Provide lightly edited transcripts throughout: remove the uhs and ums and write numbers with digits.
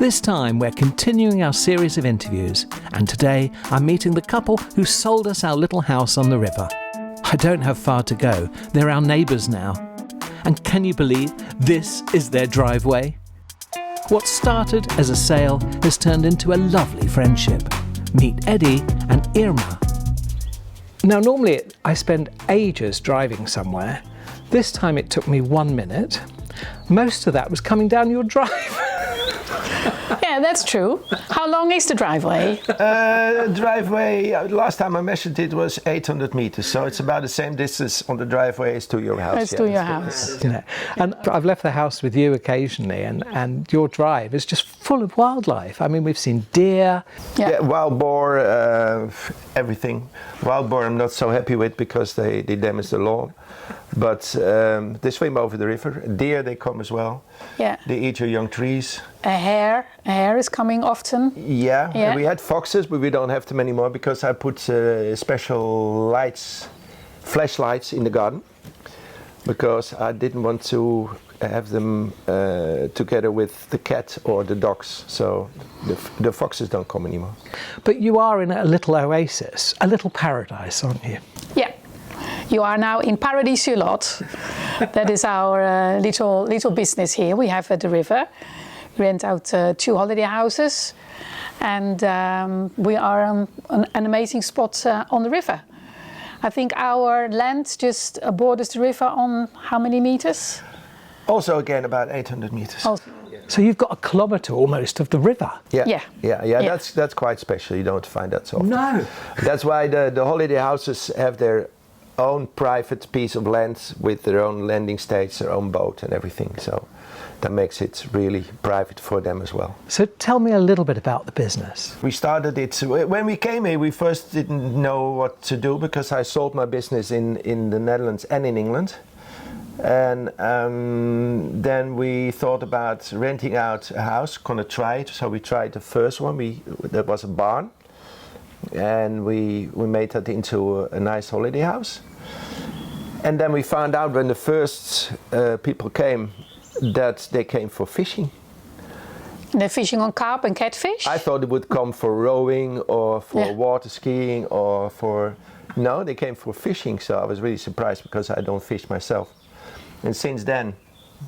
This time we're continuing our series of interviews, and today I'm meeting the couple who sold us our little house on the river. I don't have far to go, they're our neighbours now. And can you believe this is their driveway? What started as a sale has turned into a lovely friendship. Meet Eddie and Irma. Now normally I spend ages driving somewhere. This time it took me 1 minute. Most of that was coming down your drive. Yeah, that's true. How long is the driveway? Driveway, last time I measured it was 800 meters, so it's about the same distance on the driveway as to your house. It's to your house. Yeah. And I've left the house with you occasionally, and your drive is just full of wildlife. I mean, we've seen deer. Yeah, wild boar, everything. Wild boar I'm not so happy with because they damage the lawn. But they swim over the river. Deer, they come as well. Yeah. They eat your young trees. A hare is coming often. Yeah. We had foxes, but we don't have them anymore because I put special lights, flashlights in the garden, because I didn't want to have them together with the cat or the dogs, so the foxes don't come anymore. But you are in a little oasis, a little paradise, aren't you? Yeah. You are now in Paradis sur Lot. That is our little business here we have at the river. We rent out 2 holiday houses, and we are an amazing spot on the river. I think our land just borders the river on how many meters? Also again about 800 meters. Oh. So you've got a kilometre almost of the river. Yeah. That's quite special. You don't find that so often. No. That's why the holiday houses have their own private piece of land with their own landing stage, their own boat and everything. So that makes it really private for them as well. So tell me a little bit about the business. We started it, when we came here, we first didn't know what to do because I sold my business in the Netherlands and in England. And then we thought about renting out a house, gonna try it. So we tried the first one, that was a barn. And we made that into a nice holiday house. And then we found out when the first people came that they came for fishing. They're fishing on carp and catfish? I thought it would come for rowing or for water skiing or for... No, they came for fishing, so I was really surprised because I don't fish myself. And since then,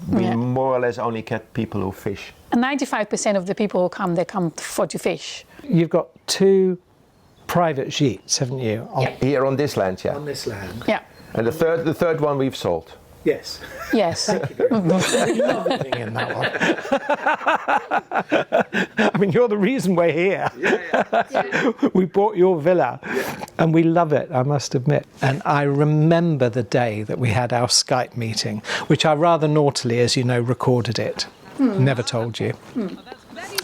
we more or less only get people who fish. And 95% of the people who come, they come to fish. You've got 2 private sheets, haven't you? Here on this land, yeah. On this land. Yeah. And the third one we've sold. Yes. Yes. Thank you very much. Lovely in that one. I mean, you're the reason we're here. Yeah. We bought your villa and we love it, I must admit. And I remember the day that we had our Skype meeting, which I rather naughtily, as you know, recorded it. Never told you.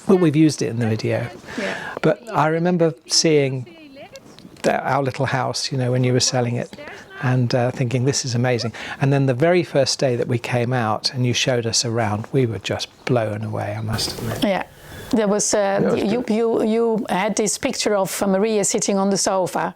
But we've used it in the video. Yeah. But I remember seeing our little house, you know, when you were selling it, and thinking this is amazing. And then the very first day that we came out and you showed us around, we were just blown away, I must admit. Yeah. There was, you had this picture of Maria sitting on the sofa,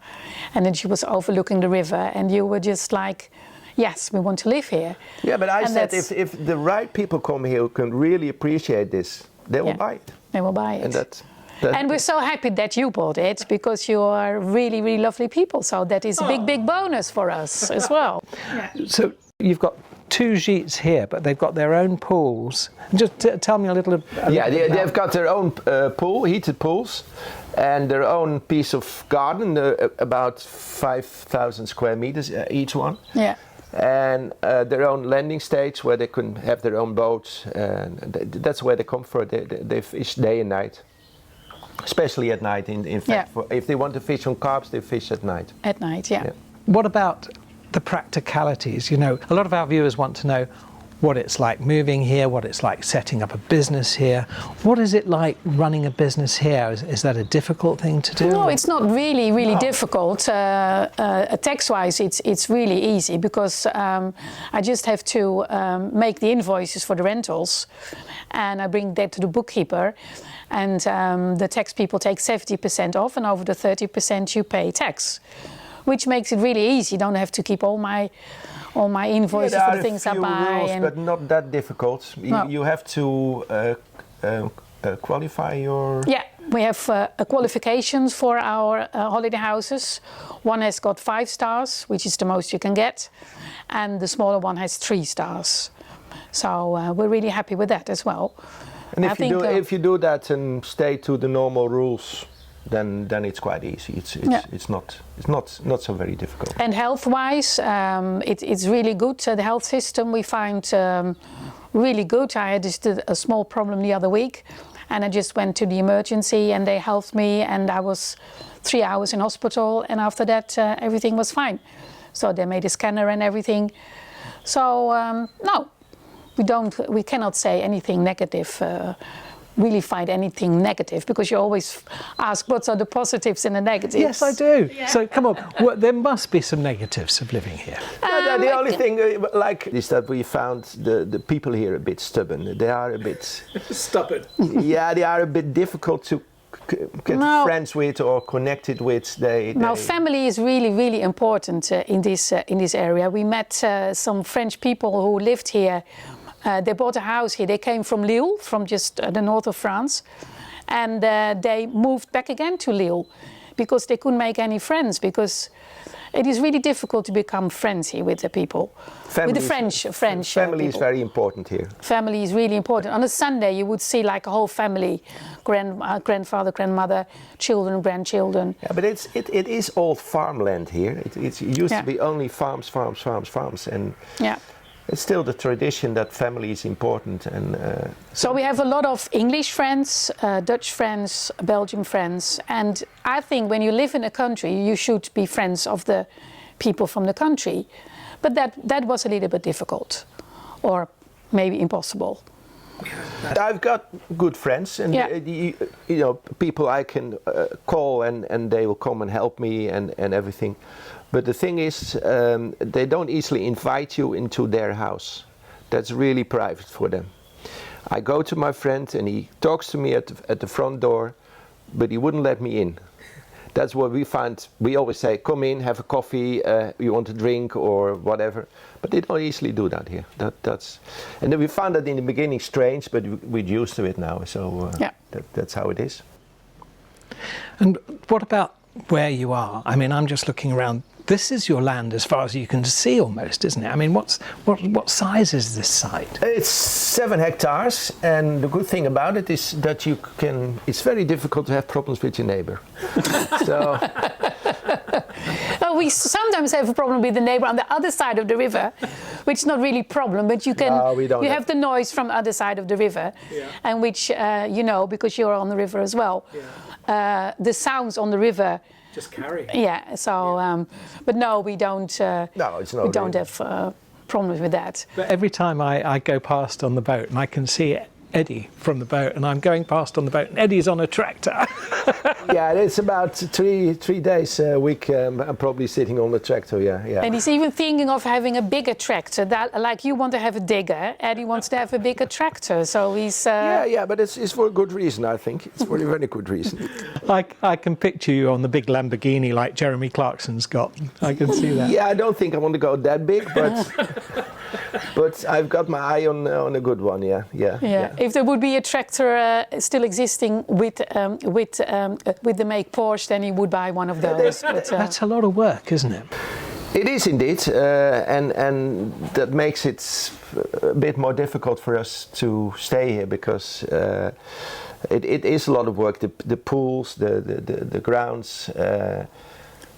and then she was overlooking the river, and you were just like, yes, we want to live here. Yeah, but I said if the right people come here who can really appreciate this, they will buy it. They will buy it. And and we're so happy that you bought it, because you are really, really lovely people. So that is a big bonus for us as well. Yeah. So you've got 2 sheets here, but they've got their own pools. Just tell me a little about... They've got their own pool, heated pools, and their own piece of garden, about 5,000 square meters each one. Yeah. And their own landing stage where they can have their own boats. That's where they come from. They fish day and night, especially at night. In fact, if they want to fish on carps, they fish at night. At night, yeah. What about the practicalities? You know, a lot of our viewers want to know what it's like moving here, what it's like setting up a business here. What is it like running a business here? Is that a difficult thing to do? No, it's not really difficult. Tax-wise, it's really easy, because I just have to make the invoices for the rentals, and I bring that to the bookkeeper, and the tax people take 70% off, and over the 30% you pay tax, which makes it really easy. You don't have to keep all my invoices for the things I buy. Rules, but not that difficult. No. You have to qualify your... Yeah, we have qualifications for our holiday houses. One has got 5 stars, which is the most you can get, and the smaller one has 3 stars. So we're really happy with that as well. And if you do that and stay to the normal rules, then it's quite easy. It's not so very difficult. And health-wise, it's really good. The health system we find really good. I had just a small problem the other week, and I just went to the emergency, and they helped me, and I was 3 hours in hospital, and after that everything was fine. So they made a scanner and everything. So no, we cannot say anything negative. Really find anything negative, because you always ask what are the positives and the negatives. Yes, I do. Yeah. So come on, there must be some negatives of living here. The only thing is that we found the people here a bit stubborn. They are a bit stubborn. Yeah, they are a bit difficult to get friends with or connected with. Family is really, really important in this area. We met some French people who lived here. They bought a house here. They came from Lille, from just the north of France, and they moved back again to Lille because they couldn't make any friends, because it is really difficult to become friends here with the people. With the French family is very important here. Family is really important. On a Sunday you would see like a whole family, grandfather, grandmother, children, grandchildren. Yeah, but it is old farmland here. It used to be only farms, and yeah. It's still the tradition that family is important. And so we have a lot of English friends, Dutch friends, Belgian friends, and I think when you live in a country you should be friends of the people from the country, but that was a little bit difficult, or maybe impossible. I've got good friends, and people I can call, and they will come and help me and everything. But the thing is, they don't easily invite you into their house. That's really private for them. I go to my friend and he talks to me at the front door, but he wouldn't let me in. That's what we find. We always say, come in, have a coffee, you want a drink or whatever. But they don't easily do that here. And then we found that in the beginning strange, but we're used to it now. So that's how it is. And what about where you are? I mean, I'm just looking around. This is your land as far as you can see almost, isn't it? I mean, what size is this site? It's 7 hectares, and the good thing about it is that it's very difficult to have problems with your neighbor. So we sometimes have a problem with the neighbor on the other side of the river, which is not really a problem, but you have the noise from the other side of the river, and which because you're on the river as well. The sounds on the river just carry. Yeah. So, but no, we don't. No, it's not. We don't have problems with that. But every time I go past on the boat, and I can see Eddie from the boat, and I'm going past on the boat, and Eddie's on a tractor. Yeah, it's about three days a week. I'm probably sitting on the tractor. Yeah. And he's even thinking of having a bigger tractor. That, like you want to have a digger, Eddie wants to have a bigger tractor. So he's. Yeah, but it's for a good reason. I think it's for a very good reason. I can picture you on the big Lamborghini like Jeremy Clarkson's got. I can see that. Yeah, I don't think I want to go that big, but I've got my eye on a good one. Yeah. If there would be a tractor still existing with the make Porsche, then he would buy one of those. That's a lot of work, isn't it? It is indeed, and that makes it a bit more difficult for us to stay here, because it is a lot of work. The pools, the grounds.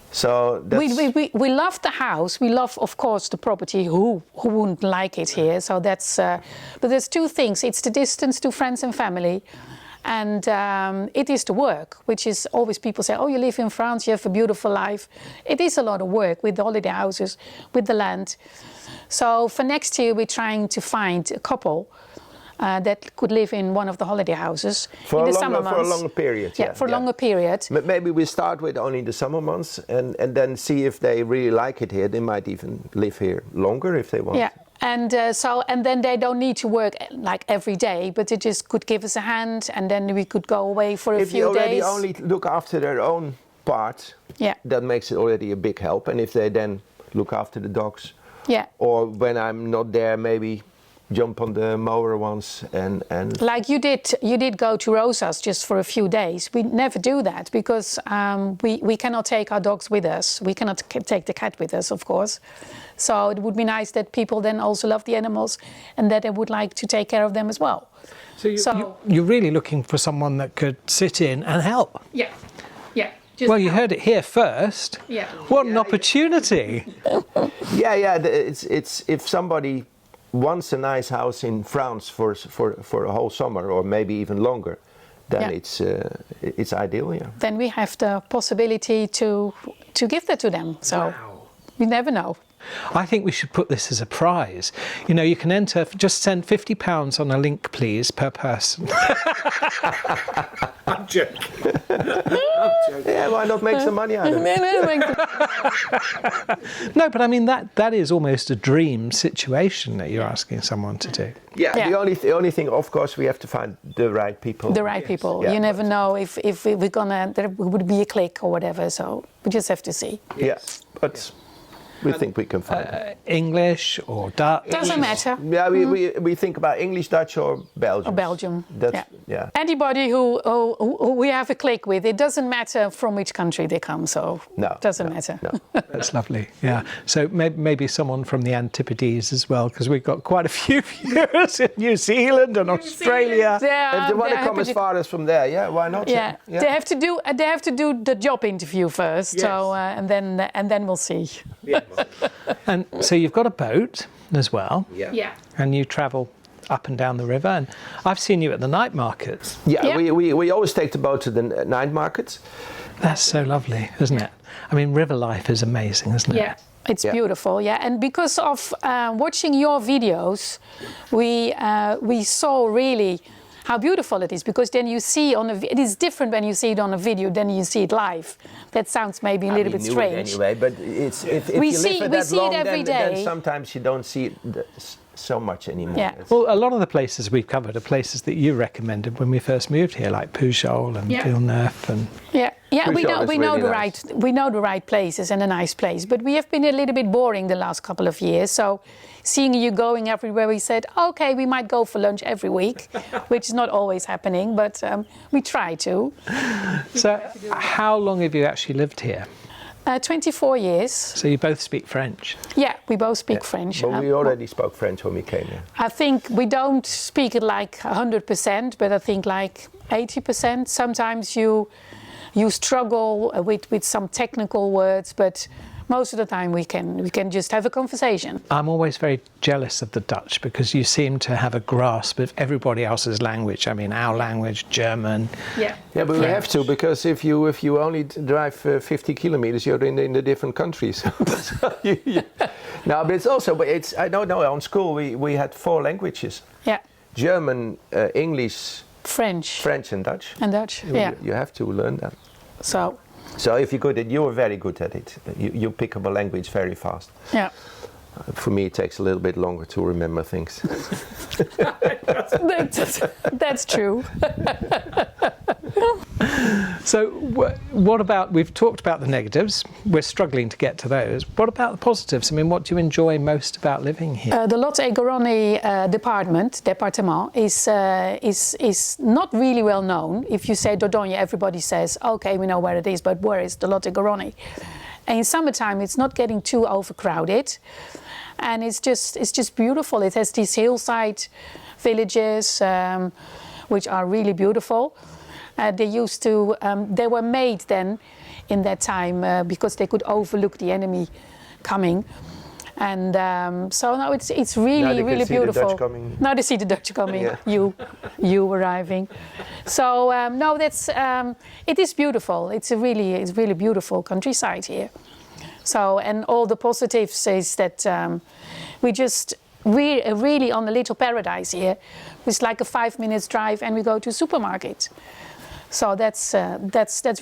So we love the house. We love, of course, the property. Who wouldn't like it here? So that's. But there's 2 things. It's the distance to friends and family, and it is the work, which is always people say, "Oh, you live in France, you have a beautiful life." It is a lot of work with the holiday houses, with the land. So for next year, we're trying to find a couple that could live in one of the holiday houses in the summer months. For a longer period. For a longer period. Maybe we start with only the summer months, and then see if they really like it here. They might even live here longer if they want. Yeah, and then they don't need to work like every day, but they just could give us a hand, and then we could go away for a few days. If they already only look after their own part, that makes it already a big help. And if they then look after the dogs, or when I'm not there, maybe jump on the mower once and like you did go to Rosa's just for a few days. We never do that because we cannot take our dogs with us. We cannot take the cat with us, of course. So it would be nice that people then also love the animals and that they would like to take care of them as well. So you're really looking for someone that could sit in and help. Yeah. Well, you heard it here first. Yeah. What an opportunity! It's if somebody wants a nice house in France for a whole summer or maybe even longer, then it's ideal. Yeah. Then we have the possibility to give that to them. So we never know. I think we should put this as a prize. You know, you can enter, just send £50 on a link, please, per person. I'm joking. Yeah, why not make some money out of it? No, but I mean, that is almost a dream situation that you're asking someone to do. Yeah. The only thing, of course, we have to find the right people. The right people. Yeah, you never know if we're gonna, there would be a click or whatever, so we just have to see. Yeah, but we think we can find it. English or Dutch? Doesn't matter. Yeah, we think about English, Dutch or Belgium. Or Belgium. Yeah. Anybody who we have a click with, it doesn't matter from which country they come, so it doesn't matter. No. That's lovely, yeah. So maybe someone from the Antipodes as well, because we've got quite a few viewers in New Zealand and Australia. Yeah, if they want to come as far as from there, yeah, why not? Yeah. They have to do the job interview first, yes. so and then we'll see. Yeah. And so you've got a boat as well. Yeah. And you travel up and down the river, and I've seen you at the night markets. Yeah. We always take the boat to the night markets. That's so lovely, isn't it? I mean, river life is amazing, isn't it? Yeah. It's beautiful, yeah. And because of watching your videos, we saw really how beautiful it is, because then you see it is different when you see it on a video than you see it live. That sounds maybe a little bit strange. Anyway, but it's if we you see live it that long, it every then day. sometimes you don't see it so much anymore. Yeah. Well, a lot of the places we've covered are places that you recommended when we first moved here, like Pujol and Villeneuve and... Yeah, we know really the nice. we know the right places and a nice place, but we have been a little bit boring the last couple of years. So, seeing you going everywhere, we said, okay, we might go for lunch every week, which is not always happening, but we try to. So, how long have you actually lived here? 24 years. So you both speak French? Yeah, we both speak French. But we already spoke French when we came here. I think we don't speak it like 100%, but I think like 80%. Sometimes you struggle with some technical words, but most of the time we can just have a conversation. I'm always very jealous of the Dutch because you seem to have a grasp of everybody else's language. I mean, our language, German. Yeah, but we have to, because if you only drive 50 kilometers, you're in the different countries. No, but I don't know. On school we had 4 languages. Yeah. German, English, French, and Dutch. And Dutch. You have to learn that. So if you're good at it, you are very good at it. You pick up a language very fast. Yeah. For me, it takes a little bit longer to remember things. That's true. So what about, we've talked about the negatives, we're struggling to get to those. What about the positives? I mean, what do you enjoy most about living here? The Lot-et-Garonne department is not really well known. If you say Dordogne, everybody says, okay, we know where it is, but where is the Lot-et-Garonne? And in summertime, it's not getting too overcrowded. And it's just beautiful. It has these hillside villages, which are really beautiful. They were made then in that time because they could overlook the enemy coming. And so now it's really, really beautiful. Now they see the Dutch coming, you arriving. So no, it is beautiful. It's really beautiful countryside here. So, and all the positives is that we're really on a little paradise here. It's like a 5 minutes drive and we go to a supermarket. So that's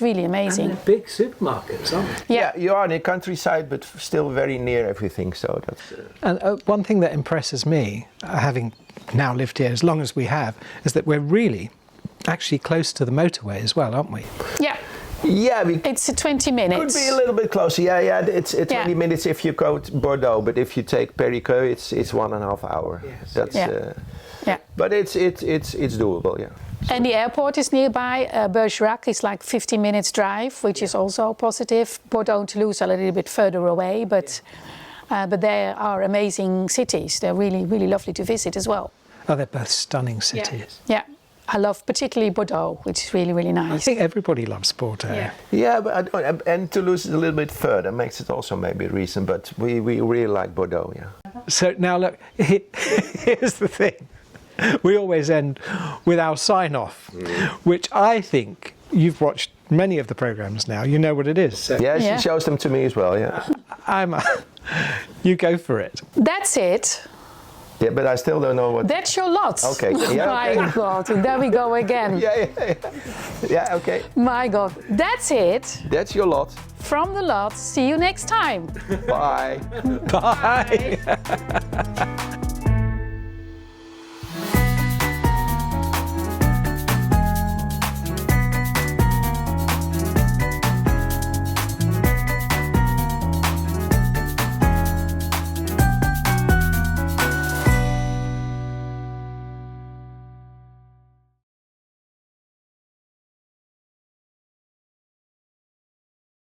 really amazing. And big supermarkets, aren't they? Yeah, you are in the countryside, but still very near everything. So that's. And one thing that impresses me, having now lived here as long as we have, is that we're really actually close to the motorway as well, aren't we? Yeah. Yeah, It's 20 minutes. could be a little bit closer. Yeah. It's 20 minutes if you go to Bordeaux, but if you take Périgueux, it's 1.5 hours. Yes. That's. Yeah. But it's doable. Yeah. And the airport is nearby. Bergerac is like 50 minutes drive, which is also positive. Bordeaux and Toulouse are a little bit further away, but they are amazing cities. They're really, really lovely to visit as well. Oh, they're both stunning cities. Yeah. I love particularly Bordeaux, which is really, really nice. I think everybody loves Bordeaux. Yeah, but and Toulouse is a little bit further, makes it also maybe a reason. But we really like Bordeaux. Yeah. So now look, here's the thing. We always end with our sign-off, which I think you've watched many of the programs now. You know what it is. So Yeah, she shows them to me as well. Yeah. You go for it. That's it. Yeah, but I still don't know what. That's your lot. Okay. Yeah, My God, there we go again. Yeah. Okay. My God, that's it. That's your lot. From the lot. See you next time. Bye. Bye.